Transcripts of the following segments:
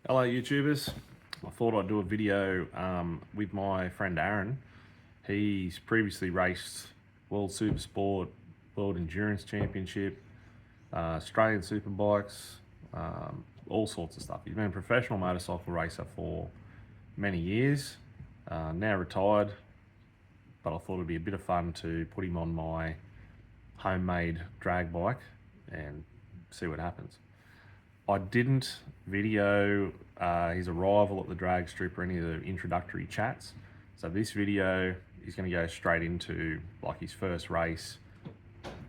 Hello YouTubers. I thought I'd do a video with my friend Aaron. He's previously raced World Supersport, World Endurance Championship, Australian Superbikes, all sorts of stuff. He's been a professional motorcycle racer for many years, now retired, but I thought it'd be a bit of fun to put him on my homemade drag bike and see what happens. I didn't video his arrival at the drag strip or any of the introductory chats. So this video is going to go straight into like his first race,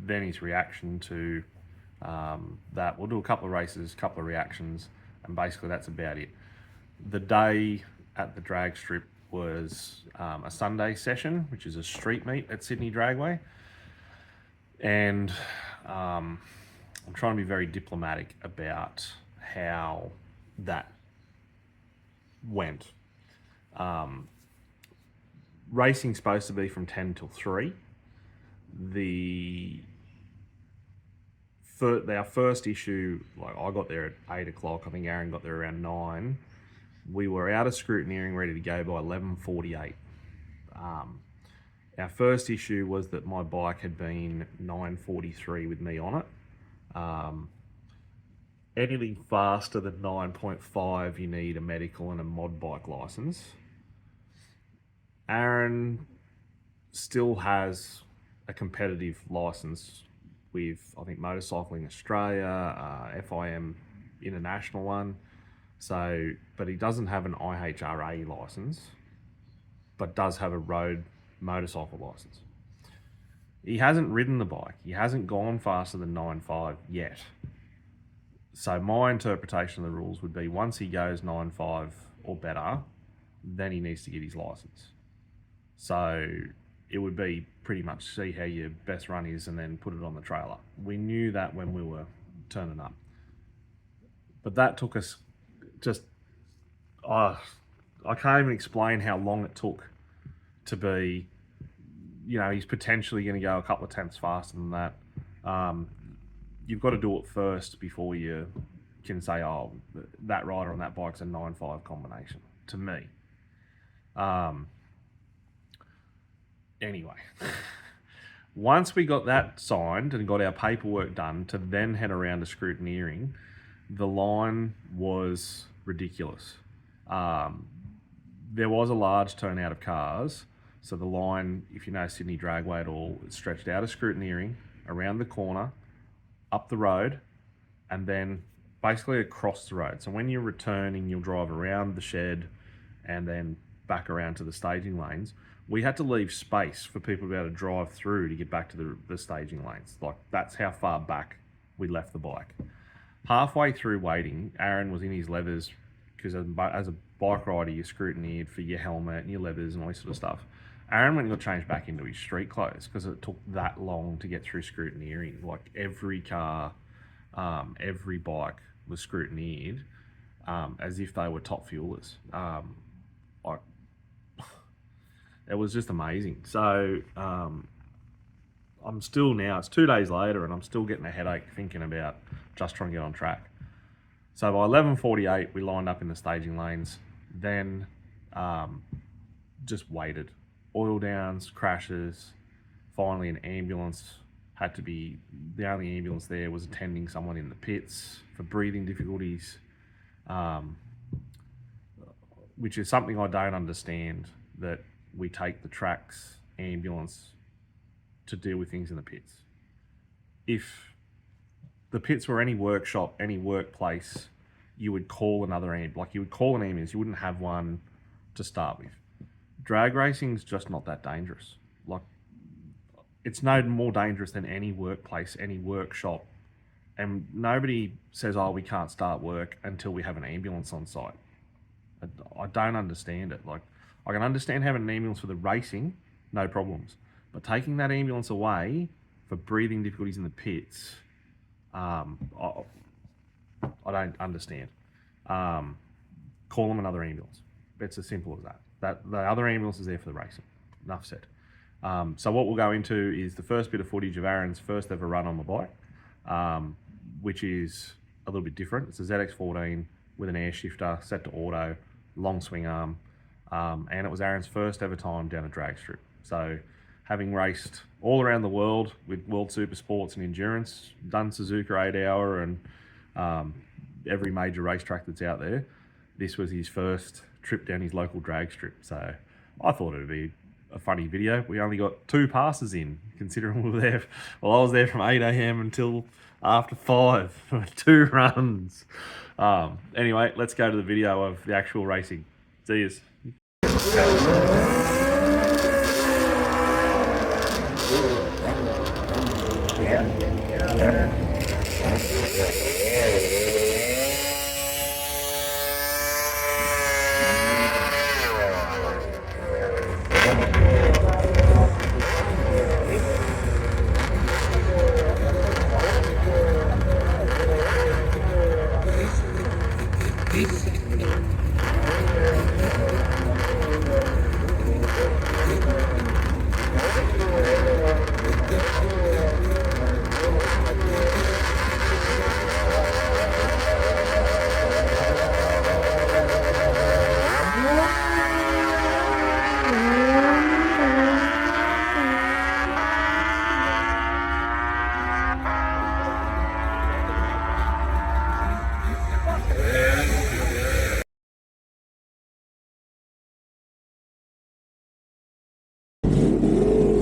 then his reaction to that. We'll do a couple of races, a couple of reactions, and basically that's about it. The day at the drag strip was a Sunday session, which is a street meet at Sydney Dragway. And I'm trying to be very diplomatic about how that went. Racing's supposed to be from 10 till 3. Our first issue, like I got there at 8 o'clock, I think Aaron got there around 9. We were out of scrutineering, ready to go by 11:48. Our first issue was that my bike had been 9:43 with me on it. Anything faster than 9.5, you need a medical and a mod bike license. Aaron still has a competitive license with, I think, Motorcycling Australia, FIM International one. So, but he doesn't have an IHRA license, but does have a road motorcycle license. He hasn't ridden the bike. He hasn't gone faster than 9.5 yet. So my interpretation of the rules would be once he goes 9.5 or better, then he needs to get his license. So it would be pretty much see how your best run is and then put it on the trailer. We knew that when we were turning up. But that took us I can't even explain how long it took to be, he's potentially going to go a couple of tenths faster than that. You've got to do it first before you can say, oh, that rider on that bike's a 9.5 combination, to me. Anyway, once we got that signed and got our paperwork done to then head around to scrutineering, the line was ridiculous. There was a large turnout of cars. So the line, if you know Sydney Dragway at all, it's stretched out of scrutineering, around the corner, up the road, and then basically across the road. So when you're returning, you'll drive around the shed and then back around to the staging lanes. We had to leave space for people to be able to drive through to get back to the staging lanes. Like, that's how far back we left the bike. Halfway through waiting, Aaron was in his leathers, because as a bike rider, you're scrutineered for your helmet and your leathers and all this sort of stuff. Aaron went and got changed back into his street clothes because it took that long to get through scrutineering. Like, every car, every bike was scrutineered as if they were top fuelers. It was just amazing. So I'm still now, it's 2 days later, and I'm still getting a headache thinking about just trying to get on track. So by 11:48, we lined up in the staging lanes, then just waited. Oil downs, crashes, finally an ambulance had to be, the only ambulance there was attending someone in the pits for breathing difficulties, which is something I don't understand, that we take the track's ambulance to deal with things in the pits. If the pits were any workshop, any workplace, you would call another ambulance. Like, you would call an ambulance, you wouldn't have one to start with. Drag racing's just not that dangerous. Like, it's no more dangerous than any workplace, any workshop. And nobody says, oh, we can't start work until we have an ambulance on site. I don't understand it. Like, I can understand having an ambulance for the racing, no problems. But taking that ambulance away for breathing difficulties in the pits, I don't understand. Call them another ambulance. It's as simple as that. The other ambulance is there for the racing. Enough said. So what we'll go into is the first bit of footage of Aaron's first ever run on the bike, which is a little bit different. It's a ZX14 with an air shifter, set to auto, long swing arm, and it was Aaron's first ever time down a drag strip. So having raced all around the world with World Super Sports and endurance, done Suzuka 8 Hour and every major racetrack that's out there, this was his first trip down his local drag strip. So I thought it would be a funny video. We only got 2 passes in, considering we were there. Well, I was there from 8 a.m. until after 5, 2 runs. Anyway, let's go to the video of the actual racing. See yous.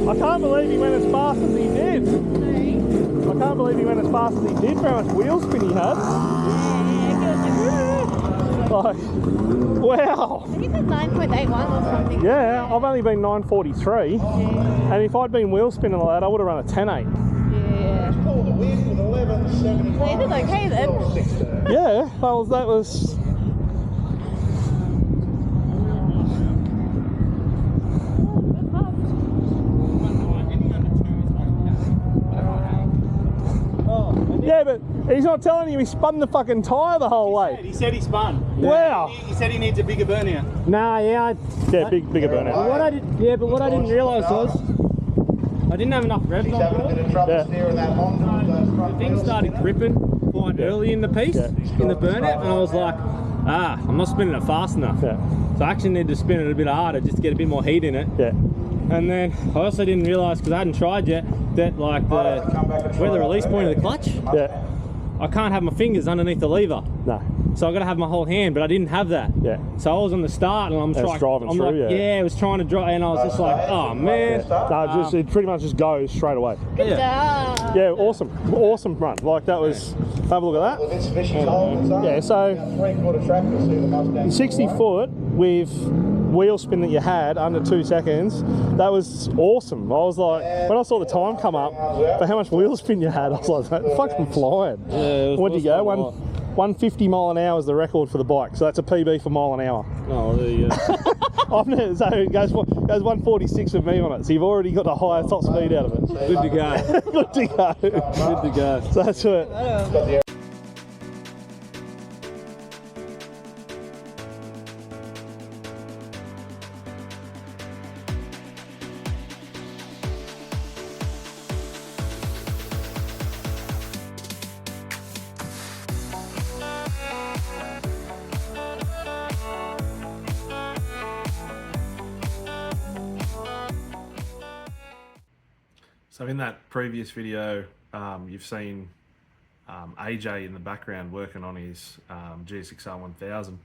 I can't believe he went as fast as he did. I can't believe he went as fast as he did for how much wheel spin he had. Like, wow. I think it's 9.81 or something. Yeah, I've only been 9.43. Yeah. And if I'd been wheel spinning like that, I would have run a 10.8. Yeah. So you did okay then. Yeah, that was. Yeah, but he's not telling you he spun the fucking tyre the whole way. He said he spun. Wow. He said he needs a bigger burnout. Nah, yeah. Bigger burnout. What I did, but what I didn't realise was I didn't have enough revs on board. Yeah. The thing started gripping quite early in the piece, in the burnout, and I was like, I'm not spinning it fast enough. Yeah. So I actually need to spin it a bit harder just to get a bit more heat in it. Yeah. And then I also didn't realise, because I hadn't tried yet, that like where the release point of the clutch, Yeah. I can't have my fingers underneath the lever. No. So I got to have my whole hand, but I didn't have that. Yeah. So I was on the start and I'm It's driving I'm through, like, yeah. I was trying to drive, and I was just like, oh man. No, it pretty much just goes straight away. Good job. Yeah, awesome run. Like that was. Have a look at that. Yeah, so 60 foot with wheel spin that you had under 2 seconds. That was awesome. I was like, when I saw the time come up for how much wheel spin you had, I was like, that's fucking flying. Yeah, what'd you go? 150 mile an hour is the record for the bike, so that's a PB for mile an hour. Oh, there you go. So it goes 146 with me on it, so you've already got the highest top speed out of it. Good to go. Good to go. Good to go. So that's it. So in that previous video, you've seen AJ in the background working on his GSXR 1000,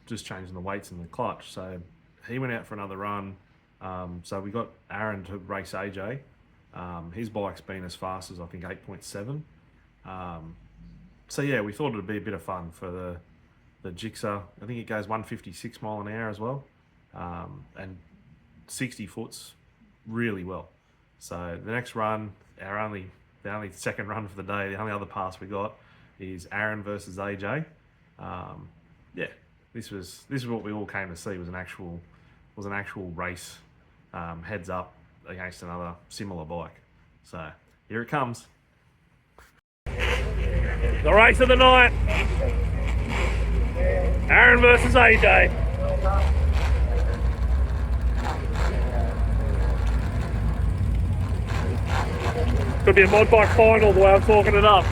just changing the weights in the clutch. So he went out for another run. So we got Aaron to race AJ. His bike's been as fast as I think 8.7. So yeah, we thought it'd be a bit of fun for the Gixxer. I think it goes 156 mile an hour as well, and 60 foots really well. So the next run, the only second run for the day, the only other pass we got is Aaron versus AJ. Yeah, this is what we all came to see, was an actual race, heads up against another similar bike. So here it comes. The race of the night. Aaron versus AJ. Could be a mod bike final the way I'm talking it up.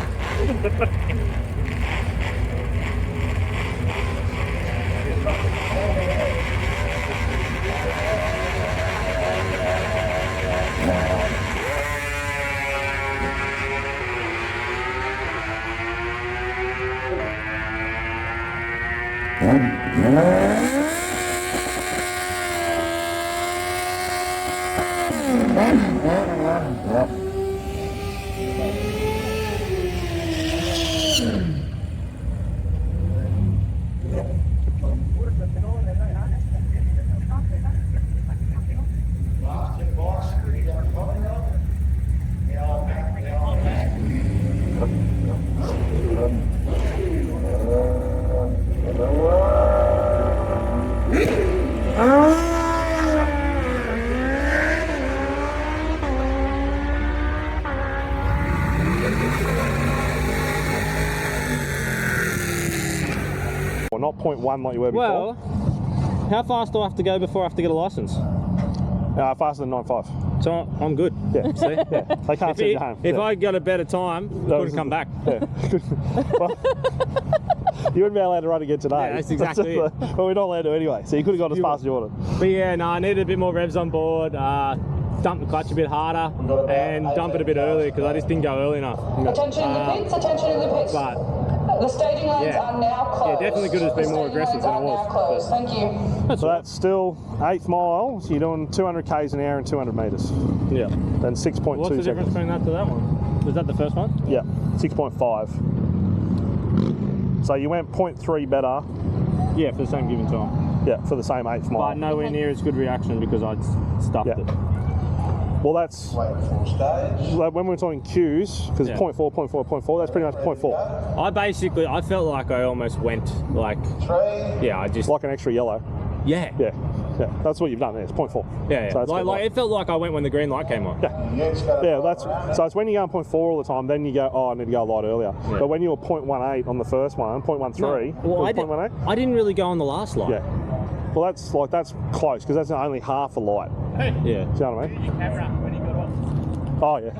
Or not 0.1 like you were before. Well, how fast do I have to go before I have to get a license? Faster than 9.5. So I'm good. Yeah, see? Yeah. They can't send you home. If Yeah. I got a better time, I couldn't come back. Yeah. Well, you wouldn't be allowed to run again today. Yeah, that's exactly it. But we're not allowed to anyway, so you could have gone as fast as you wanted. But yeah, no, I needed a bit more revs on board, dump the clutch a bit harder, and dump it a bit earlier because I just didn't go early enough. Attention in the pits, attention in the pits. But The staging lanes yeah. are now closed. Yeah, definitely could have been more aggressive than it was. Now closed. Thank you. So that's still 8th mile, so you're doing 200 k's an hour and 200 metres. Yeah. Then 6.2 What's the difference seconds. between that to that one? Was that the first one? Yeah, 6.5. So you went 0.3 better, Yeah, for the same given time. yeah, for the same 8th mile. But nowhere near as good reaction because I'd stuffed Yeah. it. Well, that's like when we're talking Qs, because Yeah. 0.4, 0.4, 0.4, that's pretty much 0.4. I felt like I almost went like, yeah, I just, Like an extra yellow. yeah. Yeah, yeah, that's what you've done there, it's 0.4. Yeah, So that's like, good, like it felt like I went when the green light came on. Yeah, so it's when you go on 0.4 all the time, then you go, oh, I need to go a lot earlier. Yeah. But when you were 0.18 on the first one, 0.13, Well, was I, it 0.18? I didn't really go on the last light. Yeah. Well, that's close because that's only half a light. Yeah. Do you know what I mean? Oh yeah.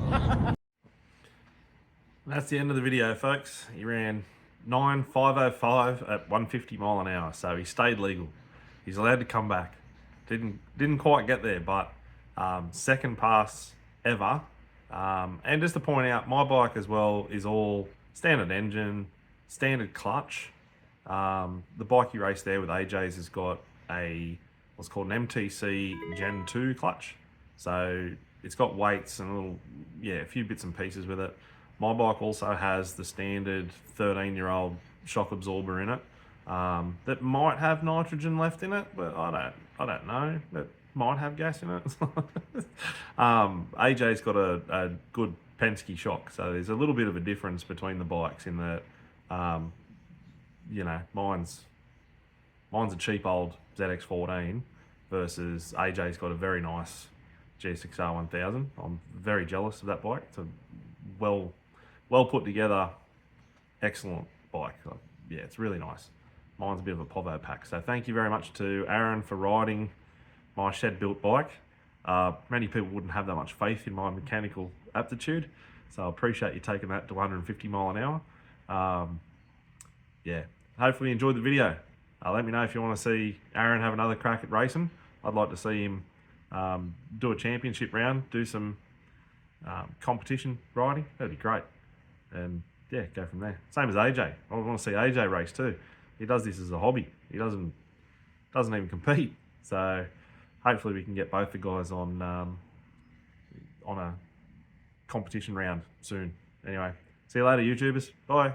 That's the end of the video, folks. He ran 9.505 at 150 mile an hour, so he stayed legal. He's allowed to come back. Didn't quite get there, but second pass ever. And just to point out, my bike as well is all standard engine, standard clutch. The bike he raced there with AJ's has got what's called an MTC Gen 2 clutch. So it's got weights and a few bits and pieces with it. My bike also has the standard 13-year-old shock absorber in it that might have nitrogen left in it, but I don't know. That might have gas in it. AJ's got a good Penske shock, so there's a little bit of a difference between the bikes in that, mine's a cheap old ZX14 versus AJ's got a very nice G6R 1000. I'm very jealous of that bike. It's a well put together, excellent bike. Yeah, it's really nice. Mine's a bit of a Povo pack. So thank you very much to Aaron for riding my shed built bike. Many people wouldn't have that much faith in my mechanical aptitude, so I appreciate you taking that to 150 mile an hour. Yeah, hopefully you enjoyed the video. Let me know if you want to see Aaron have another crack at racing. I'd like to see him do a championship round, do some competition riding. That'd be great. And yeah, go from there. Same as AJ. I want to see AJ race too. He does this as a hobby. He doesn't even compete. So hopefully we can get both the guys on a competition round soon. Anyway, see you later, YouTubers. Bye.